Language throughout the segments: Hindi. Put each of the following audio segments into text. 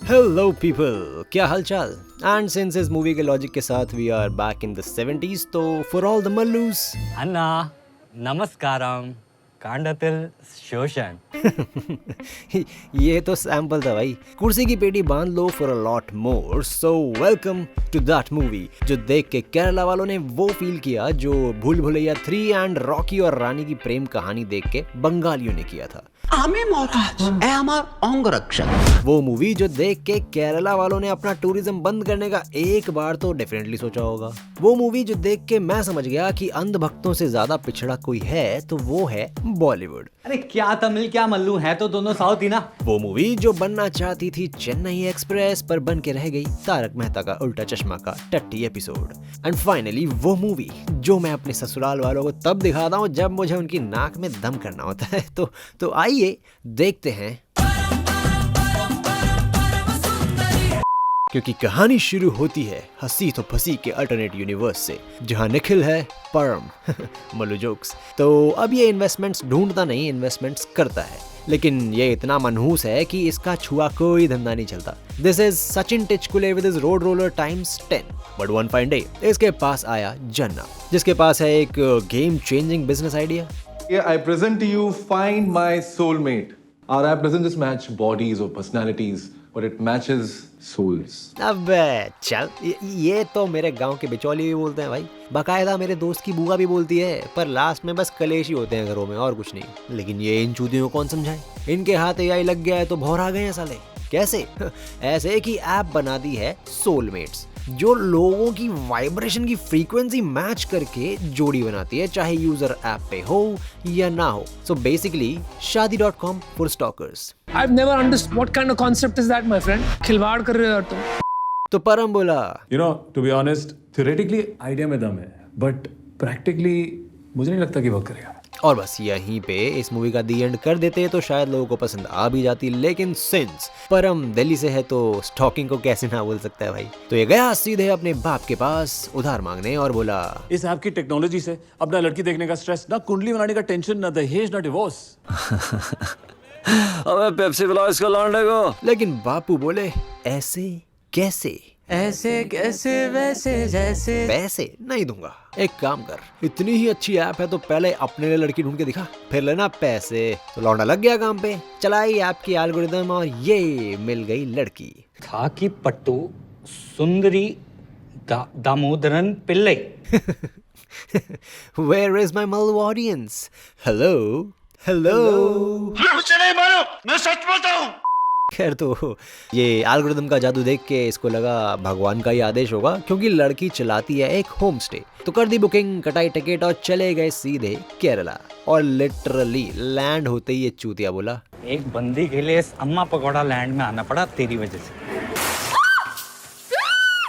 हेलो पीपल, क्या हालचाल? एंड सिंस इस मूवी के लॉजिक के साथ we are back in the 70s, तो फॉर ऑल द मल्लूस अन्ना नमस्कारम कांडतिल शोषण। ये तो सैंपल था भाई। कुर्सी की पेटी बांध लो for a lot more. So welcome to that movie जो देख के केरला वालों ने वो फील किया जो भूल भुलैया 3 एंड रॉकी और रानी की प्रेम कहानी देख के बंगालियों ने किया था। आमे महाराज ए हमार अंगरक्षक। वो मूवी जो देख के केरला वालों ने अपना टूरिज्म बंद करने का एक बार तो डेफिनेटली सोचा होगा। वो मूवी जो देख के मैं समझ गया कि अंधभक्तों से ज्यादा पिछड़ा कोई है तो वो है बॉलीवुड। अरे क्या तमिल क्या मल्लू है तो दोनों साउथ ही ना। वो मूवी जो बनना चाहती थी चेन्नई एक्सप्रेस पर बन के रह गई तारक मेहता का उल्टा चश्मा का टट्टी एपिसोड। एंड फाइनली वो मूवी जो मैं अपने ससुराल वालों को तब दिखाता हूँ जब मुझे उनकी नाक में दम करना होता है। तो आइए देखते हैं, क्योंकि कहानी शुरू होती है हंसी तो फंसी के अल्टरनेट यूनिवर्स से जहां निखिल है परम मल्लू जोक्स। तो अब ये इन्वेस्टमेंट्स ढूंढता नहीं, इन्वेस्टमेंट्स करता है, लेकिन ये इतना मनहूस है कि इसका छुआ कोई धंधा नहीं चलता। This is Sachin Tichkule with his road roller times 10। But one fine day इसके पास आया जन्ना, जिसके पास है एक game changing business idea. Here I present to you Find My Soulmate. Our app doesn't just match bodies or personalities, but it matches souls. अबे चल, ये तो मेरे गांव के बिचौली भी बोलते हैं भाई। बाकायदा मेरे दोस्त की बुआ भी बोलती है, पर लास्ट में बस कलेश ही होते हैं घरों में और कुछ नहीं। लेकिन ये इन चूतियों को कौन समझाए? इनके हाथ AI लग गया है तो भौरा गए हैं साले। कैसे? ऐसे कि ऐप बना दी है सोलमेट्स जो लोगों की वाइब्रेशन की फ्रीक्वेंसी मैच करके जोड़ी बनाती है, चाहे यूजर ऐप पे हो या ना हो। So basically Shaadi dot com for stalkers. I've never understood what kind of concept is that, my friend. खिलवाड़ कर रहे हो यार तुम। तो परम बोला, You know, to be honest, theoretically idea में दम है, but practically मुझे नहीं लगता कि वर्क करेगा। और बस यहीं पे इस मूवी का दी एंड कर देते तो शायद लोगों को पसंद आ भी जाती, लेकिन सिंस परम दिल्ली से है तो स्टॉकिंग को कैसे ना बोल सकता है भाई। तो ये गया सीधे अपने बाप के पास उधार मांगने और बोला, इस ऐप की टेक्नोलॉजी से अब ना लड़की देखने का स्ट्रेस, ना कुंडली बनाने का टेंशन, ना दहेज, ना डिवोर्स। अबे पेप्सी पिलाओ इसको लौंडे को। लेकिन बापू बोले, ऐसे कैसे? ऐसे कैसे वैसे जैसे। पैसे नहीं दूंगा, एक काम कर, इतनी ही अच्छी ऐप है तो पहले अपने लिए लड़की ढूंढ के दिखा, फिर लेना पैसे। तो लौंडा लग गया काम पे, चलाई ऐप की एल्गोरिदम और ये मिल गई लड़की। खाकी पट्टू सुंदरी Damodaran Pillai. Where is my Mallu audience? Hello? मुझे नहीं मालूम, मैं सच बोलता हूँ। खैर, तो ये एल्गोरिदम का जादू देख के इसको लगा भगवान का ही आदेश होगा, क्योंकि लड़की चलाती है एक होम स्टे। तो कर दी बुकिंग, कटाई टिकट और चले गए सीधे केरला। और लिटरली लैंड होते ही ये चूतिया बोला, एक बंदी के लिए इस अम्मा पकौड़ा लैंड में आना पड़ा तेरी वजह से।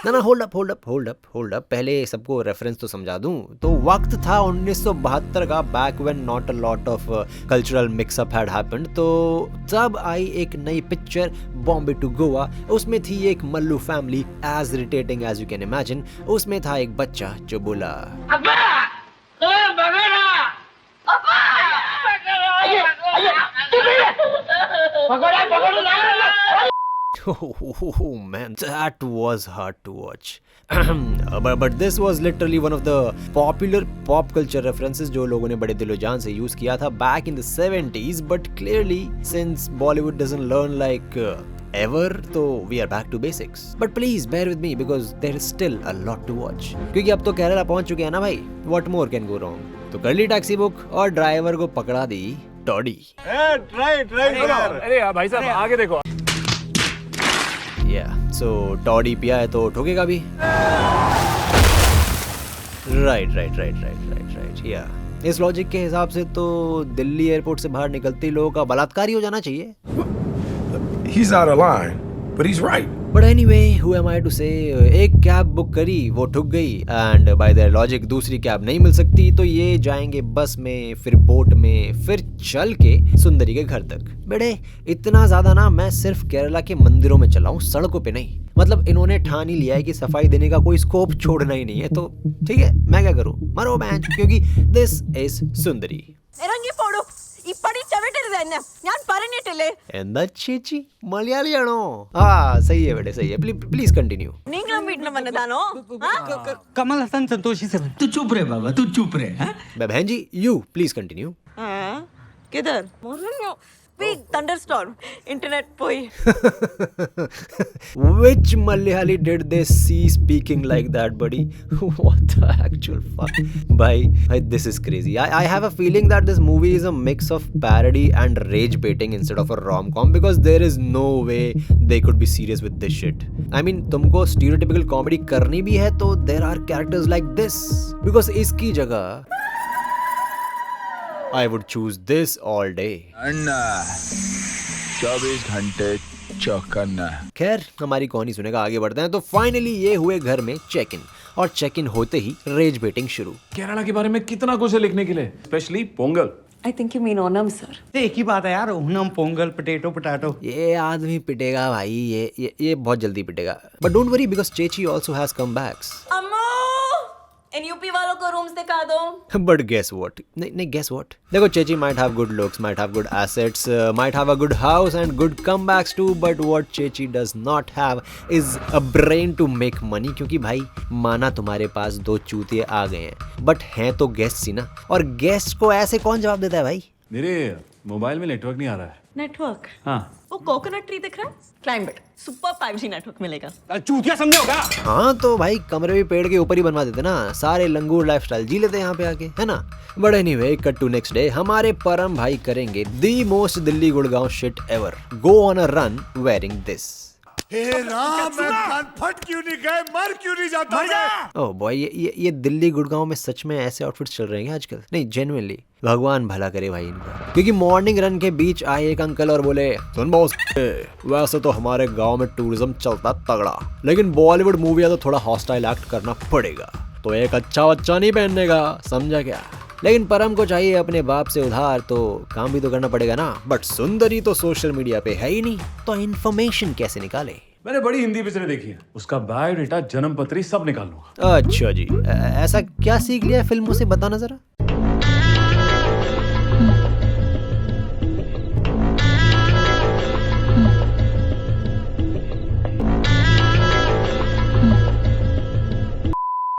ना होल्ड अप, पहले सबको रेफरेंस तो समझा दूं। तो वक्त था 1972 का, back when not a lot of cultural mixup had happened. तो तब आई एक नई पिक्चर बॉम्बे टू गोवा। उसमें थी एक Mallu family, as irritating as you can imagine. उसमें था एक बच्चा जो बोला, Oh man, that was hard to watch. but this was literally one of the popular pop culture references जो लोगों ने बड़े दिलो जान से यूज किया था back in the 70s. But clearly, since Bollywood doesn't learn like ever, तो we are back to basics. But please bear with me because there is still a lot to watch. क्योंकि अब तो केरला पहुंच चुके हैं ना भाई, what more can go wrong? तो कर ली टैक्सी बुक और ड्राइवर को पकड़ा दी टॉडी। अरे भाई साहब आगे देखो। सो टॉडी पिया है तो ठोकेगा भी। राइट। या इस लॉजिक के हिसाब से तो दिल्ली एयरपोर्ट से बाहर निकलते ही लोगों का बलात्कार ही हो जाना चाहिए। He's out of line, but he's right. But anyway, who am I to say? एक कैब बुक करी, वो ठुक गई, एंड बाय देयर लॉजिक दूसरी कैब नहीं मिल सकती, तो ये जाएंगे बस में, फिर बोट में, फिर चल के सुंदरी के घर तक। बेटे इतना ज्यादा ना मैं सिर्फ केरला के मंदिरों में चला हूँ, सड़कों पे नहीं। मतलब इन्होंने ठान ही लिया है कि सफाई देने का कोई स्कोप छोड़ना ही नहीं है। तो ठीक है, मैं क्या करूँ, मरो बैंच, क्योंकि दिस इज सुंदरी। इरंगी पोड़ू इप्पड़ी चवेटेर തന്നെ ഞാൻ പറഞ്ഞിട്ടില്ലേ എന്താ ചേച്ചി മലയാളിയാണോ? ആ सही है बेटे सही है, प्लीज कंटिन्यू. നീങ്ങളും വീട്ടിൽ വന്നതാണോ कमल हसन संतोषी से तू चुप रहे बाबा, तू चुप रहे. हाँ? बहन जी यू प्लीज कंटिन्यू. किधर big thunderstorm internet Poi Which Malayali did they see speaking like that, buddy? What the actual fuck? Bhai, this is crazy. I have a feeling that this movie is a mix of parody and rage baiting instead of a rom-com, because there is no way they could be serious with this shit. I mean, तुमको stereotypical comedy करनी भी है तो there are characters like this. Because इसकी जगह I would choose this all day. अन्ना 24 घंटे चौकन्ना. खैर हमारी कौन ही सुनेगा, आगे बढ़ते हैं. तो फाइनली ये हुए घर में चेक इन, और चेक इन होते ही रेज बेटिंग शुरू. केरला के बारे में कितना कुछ है लिखने के लिए, specially Pongal. I think you mean Onam sir एक ही बात है यार, ओनम पोंगल पोटैटो पोटैटो. ये आदमी पिटेगा भाई, ये बहुत जल्दी पिटेगा. बट डोंट वरी बिकॉज चेची also has comebacks. Ammu in UP वालों को रूम्स दिखा दो. बट गेस व्हाट, नहीं गेस व्हाट, देखो चेची might have good looks, might have good assets, might have a good house and good comebacks too, but what चेची does not have is a brain to make money. क्योंकि भाई माना तुम्हारे पास 2 चूतिए आ गए हैं, बट हैं तो गेस्ट ही ना, और गेस्ट को ऐसे कौन जवाब देता है भाई? मेरे मोबाइल में नेटवर्क नहीं आ रहा है. नेटवर्क हाँ वो कोकोनट ट्री दिख रहा है, climb it, super 5G network मिलेगा. चूतिया समझे होगा. हाँ तो भाई कमरे भी पेड़ के ऊपर ही बनवा देते ना, सारे लंगूर लाइफस्टाइल जी लेते यहाँ पे आके, है ना. But anyway, cut to next day. हमारे परम भाई करेंगे the most Delhi Gurgaon shit ever, go on a run wearing this. Oh boy, ये दिल्ली गुड़गांव में सच में ऐसे आउटफिट्स चल रहे हैं आजकल? नहीं जेन्युइनली, भगवान भला करे भाई इनका. क्योंकि मॉर्निंग रन के बीच आए एक अंकल और बोले, सुन बॉस, वैसे तो हमारे गांव में टूरिज्म चलता तगड़ा, लेकिन बॉलीवुड मूवी है तो थोड़ा हॉस्टाइल एक्ट करना पड़ेगा, तो एक अच्छा बच्चा नहीं पहनने का, समझा क्या? लेकिन परम को चाहिए अपने बाप से उधार, तो काम भी तो करना पड़ेगा ना. बट सुंदरी तो सोशल मीडिया पे है ही नहीं, तो इन्फॉर्मेशन कैसे निकाले? मैंने बड़ी हिंदी पिक्चरें देखी है, उसका बायोडेटा, जन्म पत्री सब निकाल लूंगा. अच्छा जी, ऐसा क्या सीख लिया फिल्मों से, बताना जरा.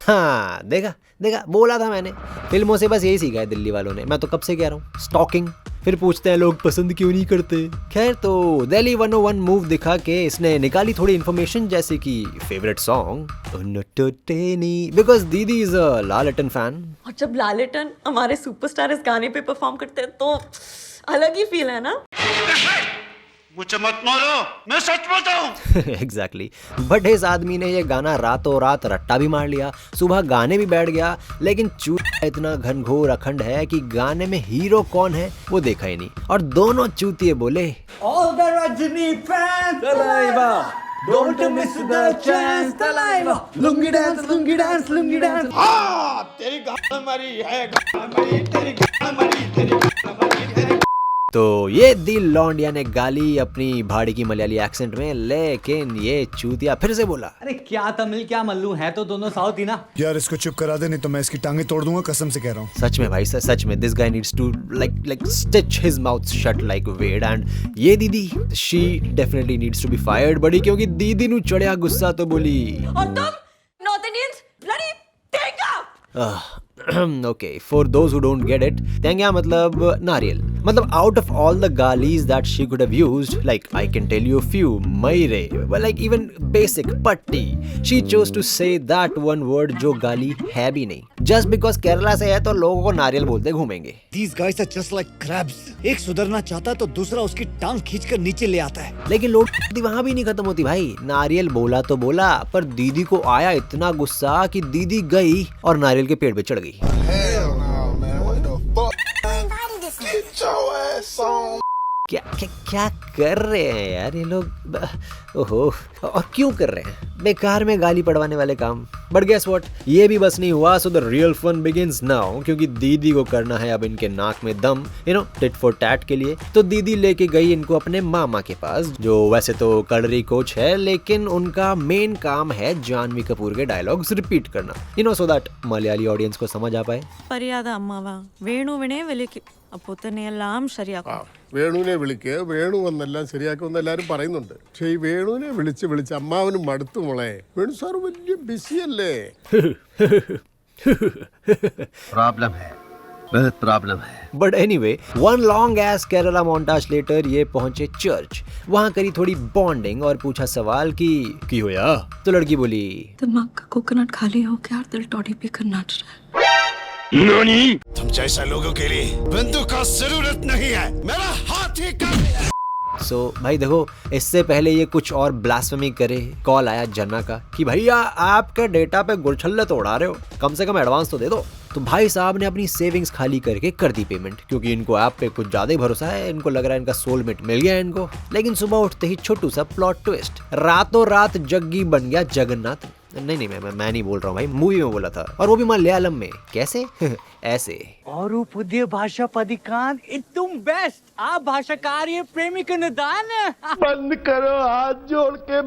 हाँ देखा बोला था मैंने, फिल्मों से बस यही सीखा है दिल्ली वालों ने. मैं तो कब से कह रहा हूँ, स्टॉकिंग. फिर पूछते हैं लोग पसंद क्यों नहीं करते. खैर तो दिल्ली 101 मूव दिखा के इसने निकाली थोड़ी इन्फॉर्मेशन, जैसे कि फेवरेट सॉन्ग बिकॉज दीदी इज अ लालेटन फैन. और जब लालेटन हमारे सुपरस्टार इस गाने पे परफॉर्म करते हैं तो अलग ही फील है ना. मुझे मत मारो, मैं सच बोलता हूँ. एग्जैक्टली. बट इस आदमी ने ये गाना रातों रात रट्टा भी मार लिया, सुबह गाने भी बैठ गया, लेकिन चूतिया इतना घनघोर अखंड है कि गाने में हीरो कौन है वो देखा ही नहीं. और दोनों चूतिए बोले, All the Rajini fans, Talaiva, don't miss the chance, Talaiva, lungi dance, lungi dance, lungi dance. तेरी गाल मरी है, गाल मरी, तेरी गाल मरी, तेरी गाल मरी है. तो ये दी लौंडिया ने गाली अपनी भाड़ी की मलयाली एक्सेंट में, लेकिन ये चूतिया फिर से बोला, अरे क्या तमिल क्या मल्लू, है तो दोनों साउथ ही ना. यार इसको चुप करा दे, नहीं तो मैं इसकी टांगे तोड़ दूंगा, कसम से कह रहा हूँ. सच में भाई, सच में this guy needs to like stitch his mouth shut like Wade. And ये दीदी, she definitely needs to be fired बड़ी, क्योंकि दीदी नु चढ़िया गुस्सा तो बोली, और तुम नॉर्थ इंडियंस ब्लडी तेंगा. Okay, for those who don't get it, तेंगा मतलब नारियल. मतलब आउट ऑफ ऑल द गालीज that she could have used, like I can tell you few, मयरे, लाइक इवन बेसिक पट्टी, she chose to say that one word जो गाली है भी नहीं. जस्ट बिकॉज केरला से है तो लोगों को नारियल बोलते घूमेंगे. These guys are just like crabs. एक सुधरना चाहता तो दूसरा उसकी टांग खींचकर नीचे ले आता है. लेकिन लोग वहां भी नहीं खत्म होती भाई. नारियल बोला तो बोला, पर दीदी को आया इतना गुस्सा कि दीदी गई और नारियल के पेड़ पे चढ़ गई. क्या कर रहे हैं यार ये लोग. ओहो, और क्यों कर रहे हैं? बेकार में गाली पड़वाने वाले काम। बट गेस व्हाट, ये भी बस नहीं हुआ, so the real fun begins now, क्योंकि दीदी को करना है अब इनके नाक में दम, टिट फॉर टैट के लिए। तो दीदी लेके गई इनको अपने मामा के पास, जो वैसे तो कलरी कोच है, लेकिन उनका मेन काम है जानवी कपूर के डायलॉग्स रिपीट करना, सो दैट मलयाली ऑडियंस को समझ आ पाए। മര്യാദ അമ്മാവാ വേണുവിനെ വിളിക്കും അപ്പോൾ തന്നെ എല്ലാം ശരിയാക്കും. വേണുവിനെ വിളിക്കുക, വേണു വന്നെല്ലാം ശരിയാക്കുമെന്ന് എല്ലാവരും പറയുന്നുണ്ട്. പക്ഷേ ഈ വേണുവിനെ വിളിച്ച് അമ്മാവനും മടുത്തു മോളെ. വേണു സാർ വലിയ ബിസിയല്ലേ? प्रॉब्लम है, बहुत प्रॉब्लम है। But anyway, one long ass Kerala montage later ये पहुंचे चर्च। वहां करी थोड़ी बॉन्डिंग और पूछा सवाल की होया? तो लड़की बोली, दिमाग का कोकोनट खाली हो गया और दिल टॉडी पीकर नाच रहा है. तुम जैसा लोगों के लिए बंदूक का जरूरत नहीं है, मेरा हाथ ही काम है. सो भाई देखो, इससे पहले ये कुछ और ब्लास्फेमी करे, कॉल आया जन्ना का कि भैया आपके डेटा पे गुरछल्ले तो उड़ा रहे हो, कम से कम एडवांस तो दे दो। तो भाई साहब ने अपनी सेविंग्स खाली करके कर दी पेमेंट, क्योंकि इनको ऐप पे कुछ ज्यादा ही भरोसा है। इनको लग रहा है इनका सोलमेट मिल गया इनको। लेकिन सुबह उठते ही छोटू सा प्लॉट ट्विस्ट, रातों रात जग्गी बन गया जगन्नाथ। नहीं मैं नहीं बोल रहा हूँ भाई, मूवी में बोला था, और वो भी मलयालम में। कैसे? ऐसे। और पुदिय भाषा पदिकान इतुम बेस्ट आ भाषाकार ये प्रेमिक निदान. बंद करो हाथ जोड़ के,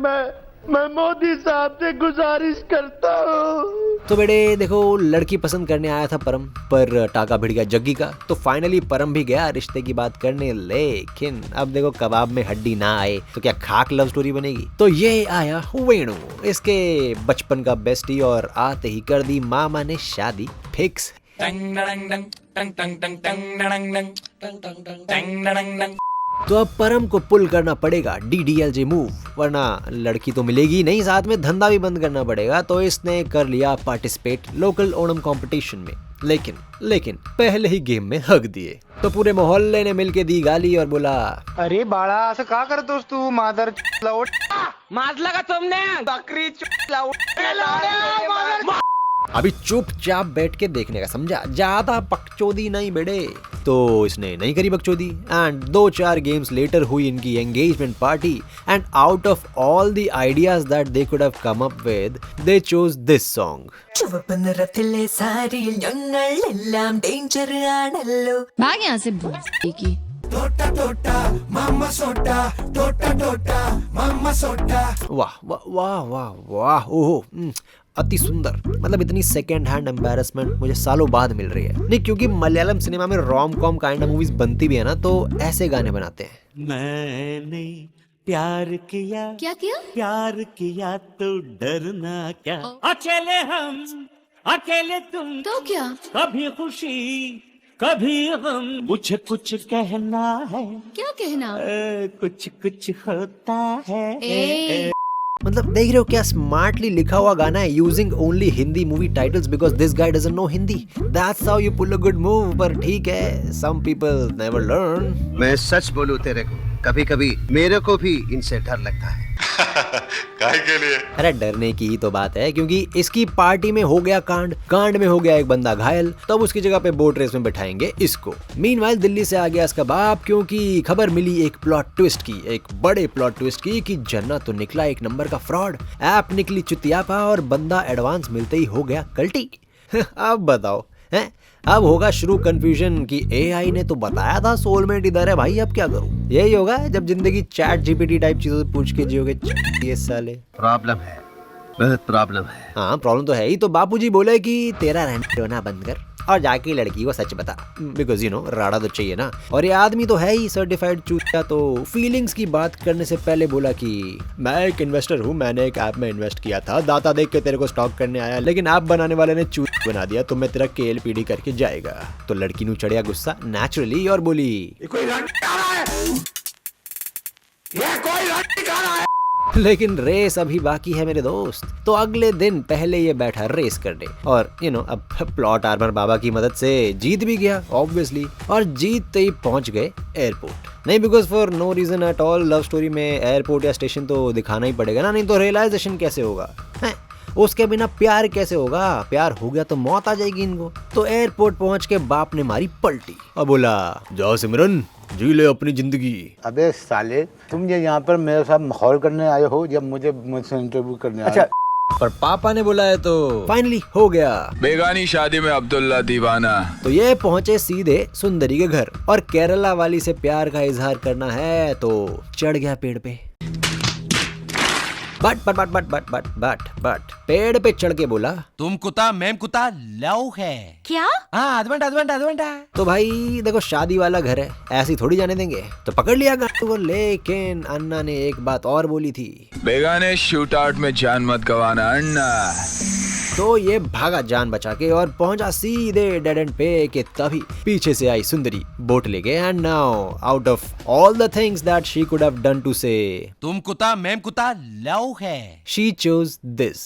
मैं मोदी साहब से गुजारिश करता हूँ. तो बेटे देखो, लड़की पसंद करने आया था परम, पर टाका भिड़ गया जग्गी का। तो फाइनली परम भी गया रिश्ते की बात करने, लेकिन अब देखो कबाब में हड्डी ना आए तो क्या खाक लव स्टोरी बनेगी। तो ये आया वेणु, इसके बचपन का बेस्टी, और आते ही कर दी मामा ने शादी फिक्स। तो अब परम को पुल करना पड़ेगा DDLJ मूव, वरना लड़की तो मिलेगी नहीं, साथ में धंधा भी बंद करना पड़ेगा। तो इसने कर लिया पार्टिसिपेट लोकल ओणम कंपटीशन में, लेकिन पहले ही गेम में हक दिए। तो पूरे मोहल्ले ने मिलके दी गाली और बोला, अरे बाळा असं का करतोस तू? मादर लावट माजला का तुमने बकरी लावट. अभी चुपचाप बैठ के देखने का, समझा? ज्यादा बकचोदी नहीं बेड़े। तो इसने नहीं करी बकचोदी, एंड 2-4 गेम्स लेटर हुई इनकी engagement party, and out of all the ideas that they could have come up with, they chose this song. ചുവപ്പുനിറത്തിലെ സാരിയിൽ ഞങ്ങളെല്ലാം ഡേഞ്ചർ ആണല്ലോ. ഭാഗ്യ यहाँ से की टोटा टोटा मामा सोटा, टोटा टोटा मामा सोटा. वाह वाह वाह वाह वाह, ओहो, अति सुंदर। मतलब इतनी सेकेंड हैंड एम्बैरेसमेंट मुझे सालों बाद मिल रही है। नहीं, क्योंकि मलयालम सिनेमा में rom com kind of movies बनती भी है ना, तो ऐसे गाने बनाते हैं। मैंने प्यार किया, क्या किया? प्यार किया तो डरना क्या, अकेले हम अकेले तुम, तो क्या? कभी खुशी कभी गम, मुझे कुछ कहना है, क्या कहना? कुछ कुछ होता है. मतलब देख रहे हो क्या स्मार्टली लिखा हुआ गाना है, using only Hindi movie titles because this guy doesn't know Hindi. That's how you pull a good move. पर ठीक है, सम पीपल नेवर लर्न. मैं सच बोलूं तेरे को, कभी कभी मेरे को भी इनसे डर लगता है. काहे के लिए? अरे डरने की ही तो बात है, क्योंकि इसकी पार्टी में हो गया कांड में हो गया एक बंदा घायल, तब उसकी जगह पे बोट रेस में बैठाएंगे इसको. मीनवाइल दिल्ली से आ गया इसका बाप, क्योंकि खबर मिली एक प्लॉट ट्विस्ट की, एक बड़े प्लॉट ट्विस्ट की, कि जन्ना तो निकला एक नंबर का फ्रॉड, ऐप निकली चुतियापा, और बंदा एडवांस मिलते ही हो गया कल्टी. अब बताओ, हैं? अब होगा शुरू कंफ्यूजन कि AI ने तो बताया था सोलमेट इधर है भाई, अब क्या करूं? यही होगा जब जिंदगी चैट GPT टाइप चीजों से पूछ के जियोगे. ये साले प्रॉब्लम है, बहुत प्रॉब्लम है. हाँ, प्रॉब्लम तो है ही. तो बापूजी बोले कि तेरा रहना रोना बंद कर और जाके लड़की को सच बता, बिकॉज राड़ा तो चाहिए ना. और ये आदमी तो है ही सर्टिफाइड चूतिया. तो फीलिंग्स की बात करने से पहले बोला कि मैं एक इन्वेस्टर हूँ, मैंने एक ऐप में इन्वेस्ट किया था, दाता देख के तेरे को स्टॉक करने आया, लेकिन ऐप बनाने वाले ने चूत बना दिया, तो मैं तेरा KLPD करके जाएगा. तो लड़की नु चढ़िया गुस्सा नेचुरली और बोली, कोई लड़की आ रहा है, ये कोई लड़की आ रहा है. लेकिन रेस अभी बाकी है मेरे दोस्त. तो अगले दिन पहले ये बैठा रेस करने, और अब प्लॉट आर्मर बाबा की मदद से जीत भी गया ऑब्वियसली. और जीतते ही पहुंच गए एयरपोर्ट. नहीं, because for no reason at all love story में एयरपोर्ट या स्टेशन तो दिखाना ही पड़ेगा ना, नहीं तो रियलाइजेशन कैसे होगा. उसके बिना प्यार कैसे होगा? प्यार हो गया तो मौत आ जाएगी इनको। तो एयरपोर्ट पहुंच के बाप ने मारी पलटी और बोला, जाओ सिमरन जी ले अपनी जिंदगी। अबे साले, तुम ये यहाँ पर मेरे साथ माहौल करने आए हो या मुझसे इंटरव्यू करने आए? अच्छा, पर पापा ने बुलाया तो फाइनली हो गया। बेगानी शादी में अब्दुल्ला दीवाना। तो ये पहुंचे सीधे सुंदरी के घर और केरला वाली से प्यार का इजहार करना है तो चढ़ गया पेड़ पे। बट पेड़ पे चढ़ के बोला, तुम कुत्ता मैम कुत्ता लव है क्या? हाँ अधवंटा। तो भाई देखो शादी वाला घर है, ऐसी थोड़ी जाने देंगे, तो पकड़ लिया गाड़ी को। लेकिन अन्ना ने एक बात और बोली थी, बेगाने शूट आउट में जान मत गवाना अन्ना। तो ये भागा जान बचा के और पहुंचा सीधे डेड एंड पे कि तभी पीछे से आई सुंदरी बोट लेके। And now out of all the things that she could have done to say तुम कुत्ता मैम कुत्ता लव है, शी चोज दिस।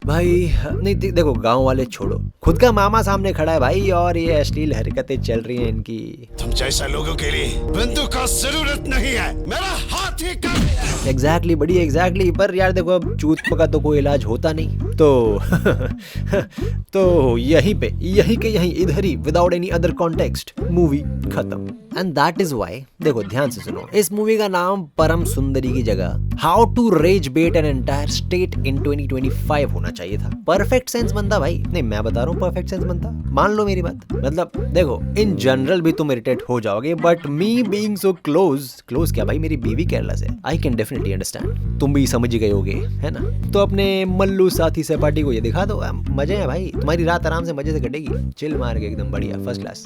भाई नहीं देखो, गांव वाले छोड़ो, खुद का मामा सामने खड़ा है भाई और ये अश्लील हरकतें चल रही हैं इनकी। तुम जैसा लोगों के लिए बंदूक का जरूरत नहीं है, मेरा हाथ ही काम। एग्जैक्टली बड़ी एग्जैक्टली। पर यार देखो, अब चूत का तो कोई इलाज होता नहीं, तो यहीं पे यहीं इधर ही without any other context movie खत्म। एंड दैट इज व्हाई, देखो ध्यान से सुनो, इस मूवी का नाम परम सुंदरी की जगह how to rage bait an entire state in 2025 होना चाहिए था। परफेक्ट सेंस बनता भाई। नहीं मैं बता रहा हूँ, परफेक्ट सेंस बनता, मान लो मेरी बात। मतलब देखो, इन जनरल भी तुम इरिटेट हो जाओगे, but me being so close क्या भाई, मेरी बीवी केरला से, आई कैन डेफिनेटली अंडरस्टैंड। तुम भी समझ गए होगे, है ना? तो अपने मल्लू साथी सहपाठी को ये दिखा दो, मजे हैं भाई, तुम्हारी रात आराम से मजे से कटेगी, चिल मार के एकदम बढ़िया फर्स्ट क्लास।